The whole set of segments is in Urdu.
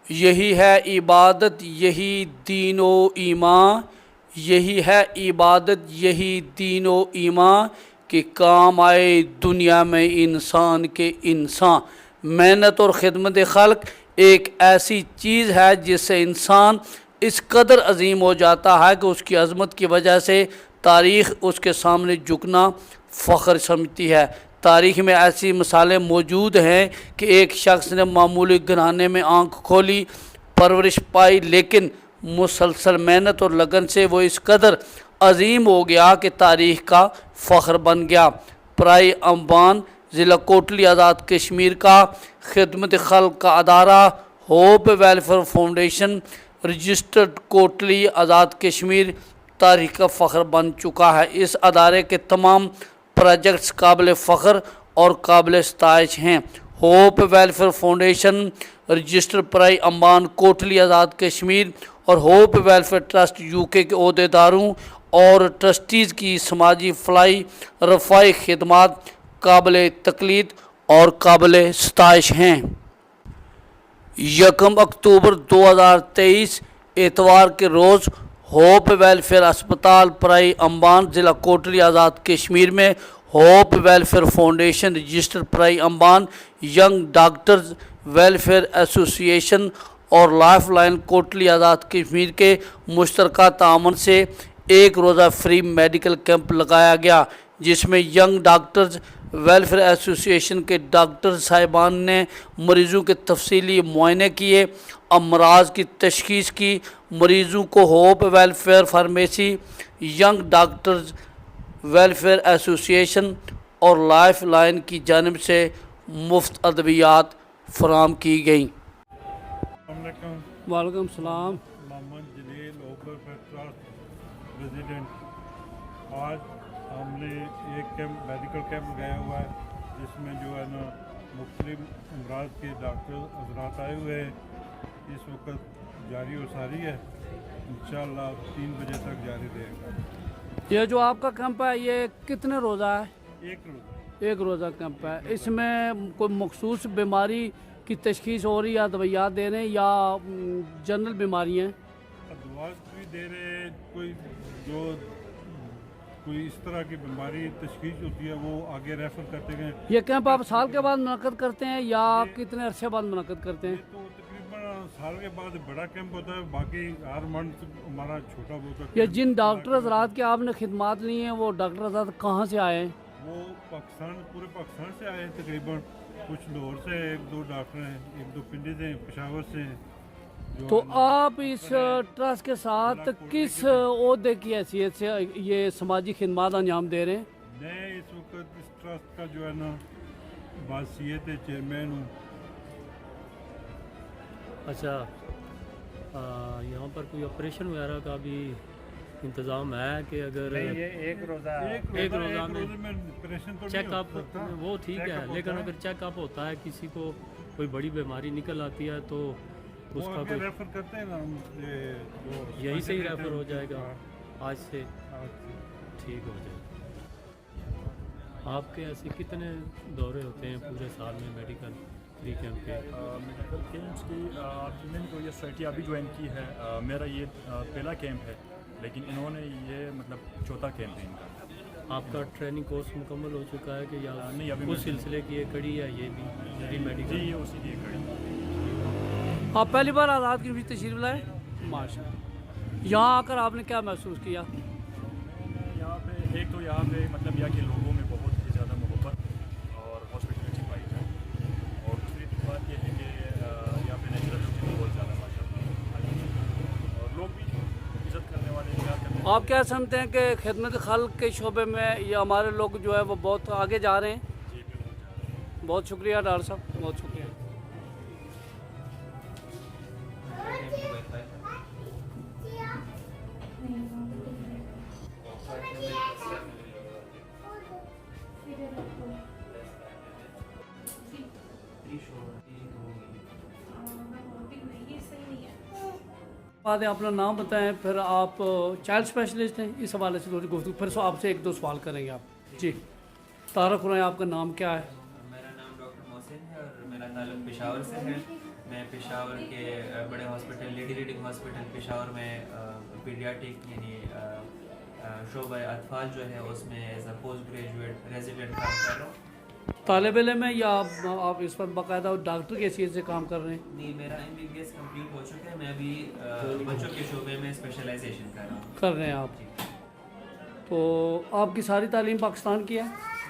یہی ہے عبادت یہی دین و ایمان، یہی ہے عبادت یہی دین و ایمان کہ کام آئے دنیا میں انسان کے انسان۔ محنت اور خدمت خلق ایک ایسی چیز ہے جس سے انسان اس قدر عظیم ہو جاتا ہے کہ اس کی عظمت کی وجہ سے تاریخ اس کے سامنے جھکنا فخر سمجھتی ہے۔ تاریخ میں ایسی مثالیں موجود ہیں کہ ایک شخص نے معمولی گھرانے میں آنکھ کھولی، پرورش پائی، لیکن مسلسل محنت اور لگن سے وہ اس قدر عظیم ہو گیا کہ تاریخ کا فخر بن گیا۔ پرائی امبان ضلع کوٹلی آزاد کشمیر کا خدمت خلق کا ادارہ hope welfare foundation registered Kotli Azad Kashmir تاریخ کا فخر بن چکا ہے۔ اس ادارے کے تمام پروجیکٹس قابل فخر اور قابل ستائش ہیں۔ ہوپ ویلفیئر فاؤنڈیشن رجسٹر پرائی امبان کوٹلی آزاد کشمیر اور ہوپ ویلفیئر ٹرسٹ UK کے عہدیداروں اور ٹرسٹیز کی سماجی فلاحی رفاہی خدمات قابل تقلید اور قابل ستائش ہیں۔ 1 اکتوبر 2023 اتوار کے روز ہوپ ویلفیئر اسپتال پرائی امبان ضلع کوٹلی آزاد کشمیر میں ہوپ ویلفیئر فاؤنڈیشن رجسٹر پرائی امبان young doctors welfare association اور لائف لائن کوٹلی آزاد کشمیر کے مشترکہ تعاون سے ایک روزہ فری میڈیکل کیمپ لگایا گیا، جس میں ینگ ڈاکٹرز ویلفیئر ایسوسی ایشن کے ڈاکٹر صاحبان نے مریضوں کے تفصیلی معائنے کیے، امراض کی تشخیص کی۔ مریضوں کو hope welfare pharmacy, young doctors welfare association اور لائف لائن کی جانب سے مفت ادویات فراہم کی گئیں۔ السلام علیکم۔ وعلیکم السلام۔ محمد جلیل ہوپ ویلفیئر ٹرسٹ پریزیڈنٹ۔ آج ہم نے ایک میڈیکل کیمپ لگایا ہوا ہے، جس میں جو ہے نا مختلف امراض کے ڈاکٹر حضرات آئے ہوئے ہیں۔ اس وقت جاری و ساری ہے، انشاءاللہ 3 بجے تک جاری رہے گا۔ یہ جو آپ کا کیمپ ہے یہ کتنے روزہ ہے؟ ایک روز ایک روزہ کیمپ ہے۔ اس میں کوئی مخصوص بیماری کی تشخیص ہو رہی ہے یا ادویات دے رہے ہیں یا جنرل بیماریاں؟ ادویات بھی دے رہے ہیں، کوئی اس طرح کی بیماری تشخیص ہوتی ہے وہ آگے ریفر کرتے ہیں۔ یہ کیمپ آپ سال کے بعد منعقد کرتے ہیں یا کتنے عرصے بعد منعقد کرتے ہیں؟ تو تقریباً سال کے بعد بڑا کیمپ ہوتا ہے، باقی ہر منتھ ہمارا چھوٹا بہت۔ یہ جن ڈاکٹر حضرات کی آپ نے خدمات لی ہیں وہ ڈاکٹر حضرات کہاں سے آئے ہیں؟ وہ پورے پاکستان سے آئے ہیں، تقریباً کچھ لاہور سے 1-2 ڈاکٹر ہیں، 1-2 پنڈی سے ہیں، پشاور سے ہیں۔ تو آپ اس ٹرسٹ کے ساتھ کس عہدے کی حیثیت سے یہ سماجی خدمات انجام دے رہے ہیں؟ میں اس وقت اس ٹرسٹ کا جو ہے نا باصیت چیئرمین ہوں۔ اچھا، یہاں پر کوئی آپریشن وغیرہ کا بھی انتظام ہے کہ اگر ایک روزہ میں آپریشن تو چیک اپ وہ ٹھیک ہے، لیکن اگر چیک اپ ہوتا ہے کسی کو کوئی بڑی بیماری نکل آتی ہے تو اس کا کوئی ریفر کرتے ہیں نا، یہی سے ہی ریفر ہو جائے گا آج سے ٹھیک ہو جائے گا۔ آپ کے ایسے کتنے دورے ہوتے ہیں پورے سال میں میڈیکل فری کیمپ کے؟ میڈیکل کیمپس کی میں نے تو یہ سوسائٹی ابھی جوائن کی ہے، میرا یہ پہلا کیمپ ہے، لیکن انہوں نے یہ مطلب چوتھا کیمپ ہے ان کا۔ آپ کا ٹریننگ کورس مکمل ہو چکا ہے کہ یا نہیں، ابھی اس سلسلے کی یہ کڑی ہے یہ بھی میڈیکل؟ جی، یہ اسی لیے کڑی۔ آپ پہلی بار آزاد کی بھی تشریف لائے؟ ماشاء اللہ۔ یہاں آ کر آپ نے کیا محسوس کیا؟ یہاں پہ ایک تو یہاں پہ مطلب یہاں کے لوگوں میں بہت ہی زیادہ محبت اور ہاسپٹلٹی پائی جائے، اور دوسری بات یہ ہے کہ یہاں پہ نیچرل بیوٹی بہت زیادہ ماشاءاللہ، اور لوگ بھی عزت کرنے والے پیار کرنے والے۔ آپ کیا سمجھتے ہیں کہ خدمت خلق کے شعبے میں یہ ہمارے لوگ جو ہے وہ بہت آگے جا رہے ہیں؟ جی بالکل۔ بہت شکریہ ڈاکٹر صاحب، بہت شکریہ۔ بعد اپنا نام بتائیں، پھر آپ چائلڈ اسپیشلسٹ ہیں، اس حوالے سے تھوڑی گفتگو، پھر آپ سے 1-2 سوال کریں گے آپ۔ جی تعارف کرائیں، آپ کا نام کیا ہے؟ میرا نام ڈاکٹر محسن ہے اور میرا تعلق پشاور سے ہے۔ میں پشاور کے بڑے hospital Lady Reading Hospital Peshawar میں پیڈیاٹک یعنی شعبہ اطفال جو ہے اس میں as a post graduate resident کام کر رہا ہوں. طالب علم ہے یا آپ اس پر باقاعدہ ڈاکٹر کی حیثیت سے کام کر رہے ہیں؟ نہیں, میرا MBBS کمپلیٹ ہو چکا ہے. میں ابھی بچوں کے شعبے میں اسپیشلائزیشن کر رہا ہوں. کر رہے ہیں آپ. تو آپ کی ساری تعلیم پاکستان کی ہے؟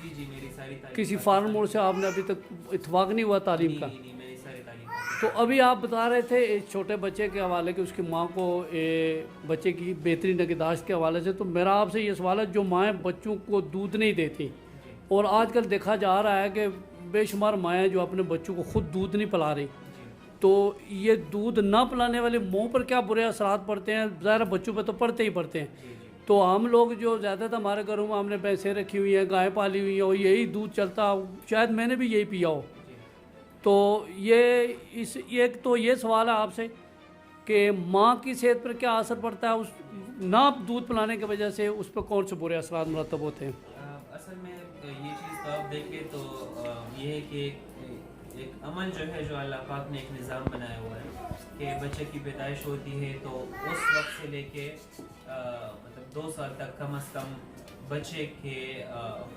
جی میری ساری تعلیم کسی فارن موڈ سے آپ نے ابھی تک اتفاق نہیں ہوا تعلیم کا؟ نہیں, میری ساری تعلیم. تو ابھی آپ بتا رہے تھے ایک چھوٹے بچے کے حوالے کہ اس کی ماں کو بچے کی بہترین نگہداشت کے حوالے سے، تو میرا آپ سے یہ سوال ہے جو مائیں بچوں کو دودھ نہیں دیتی، اور آج کل دیکھا جا رہا ہے کہ بے شمار مائیں جو اپنے بچوں کو خود دودھ نہیں پلا رہی، تو یہ دودھ نہ پلانے والے ماؤں پر کیا برے اثرات پڑتے ہیں؟ ظاہر بچوں پہ تو پڑتے ہی پڑتے ہیں. تو ہم لوگ جو زیادہ تر ہمارے گھروں میں ہم نے بھینسیں رکھی ہوئی ہیں، گائیں پالی ہوئی ہیں، اور یہی دودھ چلتا، شاید میں نے بھی یہی پیا ہو. تو ایک تو یہ سوال ہے آپ سے کہ ماں کی صحت پر کیا اثر پڑتا ہے اس نہ دودھ پلانے کی وجہ سے، اس پہ کون سے برے اثرات مرتب ہوتے ہیں؟ اصل میں یہ چیز تو آپ دیکھیں تو یہ ہے کہ ایک عمل جو ہے جو اللہ پاک نے ایک نظام بنایا ہوا ہے کہ بچے کی پیدائش ہوتی ہے تو اس وقت سے لے کے مطلب 2 سال تک کم از کم بچے کے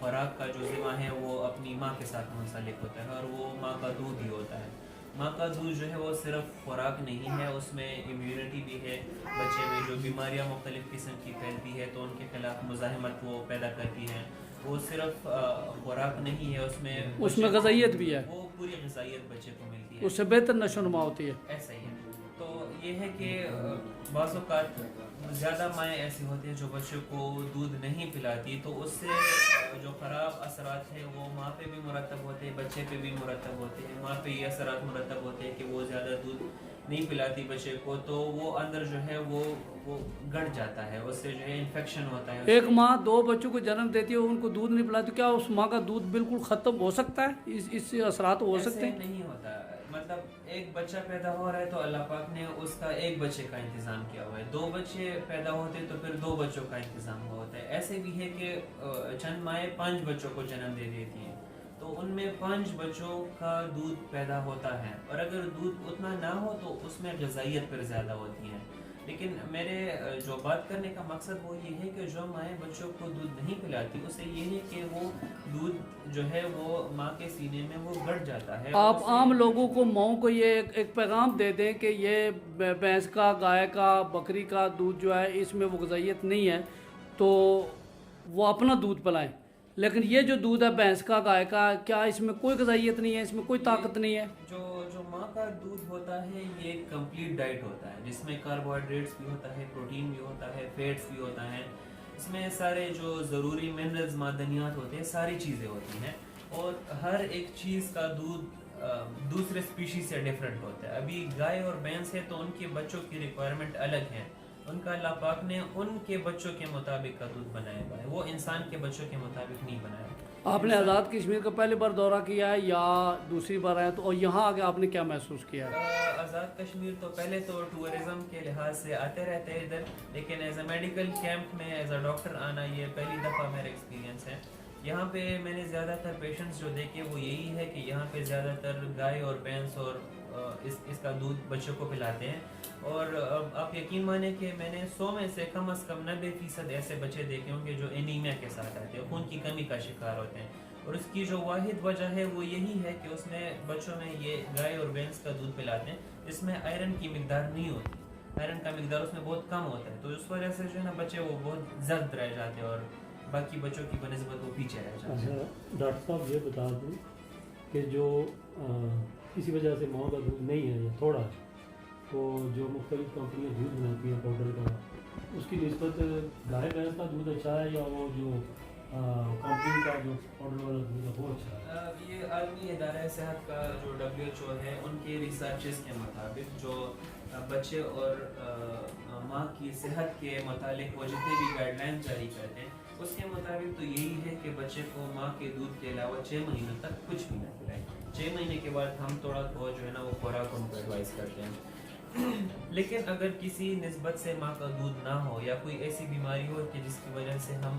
خوراک کا جو ذمہ ہے وہ اپنی ماں کے ساتھ منسلک ہوتا ہے، اور وہ ماں کا دودھ ہی ہوتا ہے. ماں کا دودھ جو ہے وہ صرف خوراک نہیں ہے، اس میں امیونٹی بھی ہے. بچے میں جو بیماریاں مختلف قسم کی پھیلتی ہے تو ان کے خلاف مزاحمت وہ پیدا کرتی ہے. وہ صرف خوراک نہیں ہے، اس میں غذائیت بھی ہے، وہ پوری غذائیت بچے کو ملتی ہے، اس سے بہتر نشو و نما ہوتی ہے. ایسا ہی ہے. تو یہ ہے کہ بعض اوقات زیادہ مائیں ایسی ہوتی ہیں جو بچوں کو دودھ نہیں پلاتی، تو اس سے جو خراب اثرات ہیں وہ ماں پہ بھی مرتب ہوتے ہیں، بچے پہ بھی مرتب ہوتے ہیں. ماں پہ یہ اثرات مرتب ہوتے ہیں کہ وہ زیادہ دودھ نہیں پلاتی بچے کو، تو وہ اندر جو ہے وہ گڑ جاتا ہے، اس سے جو ہے انفیکشن ہوتا ہے. ایک ماں 2 بچوں کو جنم دیتی ہے، ان کو دودھ نہیں پلاتی، کیا اس ماں کا دودھ بالکل ختم ہو سکتا ہے؟ اس سے اثرات ہو سکتے ہیں؟ نہیں ہوتا. مطلب ایک بچہ پیدا ہو رہا ہے تو اللہ پاک نے اس کا ایک بچے کا انتظام کیا ہوا ہے. 2 بچے پیدا ہوتے ہیں تو پھر 2 بچوں کا انتظام ہوتا ہے. ایسے بھی ہے کہ چند مائیں 5 بچوں کو جنم دے دیتی ہیں، تو ان میں 5 بچوں کا دودھ پیدا ہوتا ہے، اور اگر دودھ اتنا نہ ہو تو اس میں غذائیت پر زیادہ ہوتی ہیں. لیکن میرے جو بات کرنے کا مقصد وہ یہ ہے کہ جو مائیں بچوں کو دودھ نہیں پلاتی، اسے یہ ہے کہ وہ دودھ جو ہے وہ ماں کے سینے میں وہ گڑ جاتا ہے. آپ عام لوگوں کو ماؤں کو یہ ایک پیغام دے دیں کہ یہ بھینس کا، گائے کا، بکری کا دودھ جو ہے اس میں وہ غذائیت نہیں ہے، تو وہ اپنا دودھ پلائیں. لیکن یہ جو دودھ ہے بھینس کا، گائے کا، کیا اس میں کوئی غذائیت نہیں ہے؟ اس میں کوئی طاقت نہیں ہے؟ جو ماں کا دودھ ہوتا ہے یہ ایک کمپلیٹ ڈائٹ ہوتا ہے، جس میں کاربوہائیڈریٹس بھی ہوتا ہے، پروٹین بھی ہوتا ہے، فیٹس بھی ہوتا ہے. اس میں سارے جو ضروری منرلز، معدنیات ہوتے ہیں، ساری چیزیں ہوتی ہیں. اور ہر ایک چیز کا دودھ دوسرے اسپیشیز سے ڈیفرنٹ ہوتا ہے. ابھی گائے اور بھینس ہے تو ان کے بچوں کی ریکوائرمنٹ الگ ہے. ان کا اللہ پاک نے ان کے بچوں کے مطابق کا دودھ بنایا ہوا ہے، وہ انسان کے بچوں کے مطابق نہیں بنایا. آپ نے آزاد کشمیر کا پہلی بار دورہ کیا ہے یا دوسری بار آیا؟ تو اور یہاں آگے آپ نے کیا محسوس کیا ہے؟ آزاد کشمیر تو پہلے تو ٹورزم کے لحاظ سے آتے رہتے ہیں ادھر، لیکن ایز اے میڈیکل کیمپ میں ایز اے ڈاکٹر آنا یہ پہلی دفعہ میرا ایکسپیرینس ہے. یہاں پہ میں نے زیادہ تر پیشنٹس جو دیکھے وہ یہی ہے کہ یہاں پہ زیادہ تر گائے اور بھینس اور اس کا دودھ بچوں کو پلاتے ہیں. اور آپ یقین مانیں کہ میں نے 100 میں سے کم از کم 90% ایسے بچے دیکھے ہوں گے جو اینیمیا کے ساتھ آتے ہیں، خون کی کمی کا شکار ہوتے ہیں. اور اس کی جو واحد وجہ ہے وہ یہی ہے کہ اس میں بچوں میں یہ گائے اور بھینس کا دودھ پلاتے ہیں، اس میں آئرن کی مقدار نہیں ہوتی، آئرن کا مقدار اس میں بہت کم ہوتا ہے. تو اس وجہ سے جو ہے نا بچے وہ بہت زرد رہ جاتے ہیں اور باقی بچوں کی بنسبت وہ پیچھے رہ جاتے ہیں. ڈاکٹر صاحب یہ بتا دوں کہ جو کسی وجہ سے ماں کا دودھ نہیں ہے یا تھوڑا، تو جو مختلف کمپنیاں دودھ بناتی ہیں پاؤڈر کا، اس کی نسبت گائے بھینس کا دودھ اچھا ہے یا وہ جو کمپنی کا جو پاؤڈر والا دودھ ہے وہ اچھا ہے؟ یہ عالمی ادارہ صحت کا جو WHO ہے ان کے ریسرچز کے مطابق جو بچے اور ماں کی صحت کے متعلق وہ جتنے بھی گائیڈ لائن جاری کرتے ہیں اس کے مطابق تو یہی ہے کہ بچے کو ماں کے دودھ کے علاوہ 6 مہینوں تک کچھ بھی نہ کھلائیں. 6 مہینے کے بعد ہم تھوڑا بہت جو ہے نا وہ خوراک ان کو ایڈوائز کرتے ہیں. لیکن اگر کسی نسبت سے ماں کا دودھ نہ ہو یا کوئی ایسی بیماری ہو کہ جس کی وجہ سے ہم